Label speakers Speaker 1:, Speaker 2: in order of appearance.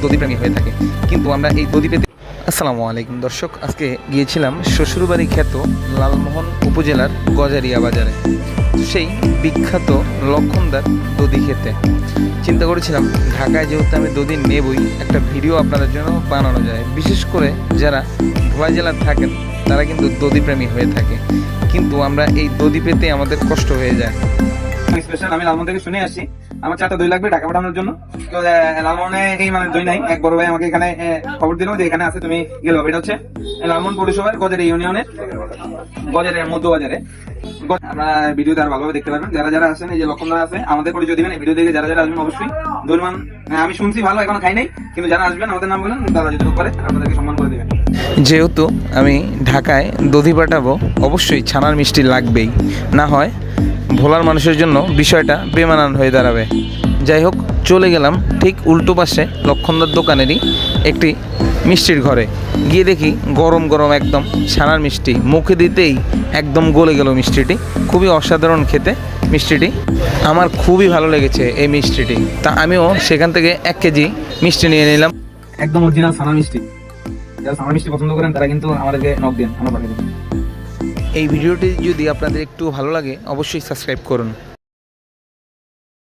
Speaker 1: দধিপ্রেমী হয়ে থাকে, কিন্তু আমরা এই দধি পেতে। আসসালামু আলাইকুম দর্শক, আজকে গিয়েছিলাম শ্বশুরবাড়ি খ্যাত লালমোহন উপজেলার গজারিয়া বাজারে, সেই বিখ্যাত লক্ষণদার দধি খেতে। চিন্তা করেছিলাম ঢাকায় যেহেতু আমি দধি নেবই, একটা ভিডিও আপনাদের জন্য বানানো যায়। বিশেষ করে যারা ভোলা জেলার থাকেন তারা কিন্তু দধিপ্রেমী হয়ে থাকে, কিন্তু আমরা এই দধি পেতে আমাদের কষ্ট হয়ে যায়।
Speaker 2: স্পেশাল আমি লালমোহন থেকে শুনে আসছি, আমার 4টা দই লাগবে ঢাকা পাঠানোর জন্য। তো লালমোহনে এই মানে দই নাই, এক বড় ভাই আমাকে এখানে খবর দিল যে এখানে আছে, তুমি গেলে হবে। এটা হচ্ছে লালমোহন পৌরসভার গজারি ইউনিয়নের গজারের মধ্যবাজারে। আমরা ভিডিওতে আর ভালোভাবে দেখতে পারবেন। যারা যারা আছেন, এই যে লক্ষণরা আছে, আমাদের পরিচয় দিবেন। এই ভিডিও দেখে যারা যারা আসবেন অবশ্যই দইর মান আমি শুনছি ভালো, এখনো খাই নাই, কিন্তু যারা আসবেন আমাদের নাম বলেন, তারা যদি করে আপনাদেরকে সম্মান করে দেবেন।
Speaker 1: যেহেতু আমি ঢাকায় দধি পাঠাবো, অবশ্যই ছানার মিষ্টি লাগবেই, না হয় ভোলার মানুষের জন্য বিষয়টা বেমানান হয়ে দাঁড়াবে। যাই হোক, চলে গেলাম ঠিক উল্টো পাশে লক্ষণদার দোকানেরই একটি মিষ্টির ঘরে। গিয়ে দেখি গরম গরম একদম ছানার মিষ্টি, মুখে দিতেই একদম গলে গেল মিষ্টিটি। খুবই অসাধারণ খেতে মিষ্টিটি, আমার খুবই ভালো লেগেছে এই মিষ্টিটি। তা আমিও সেখান থেকে 1 কেজি মিষ্টি নিয়ে নিলাম।
Speaker 2: একদম অরিজিনাল ছানা মিষ্টি। যারা ছানা মিষ্টি পছন্দ করেন তারা কিন্তু আমাদেরকে নক দেন, আমরা পাঠিয়ে দেবো।
Speaker 1: এই ভিডিওটি যদি আপনাদের একটু ভালো লাগে অবশ্যই সাবস্ক্রাইব করুন।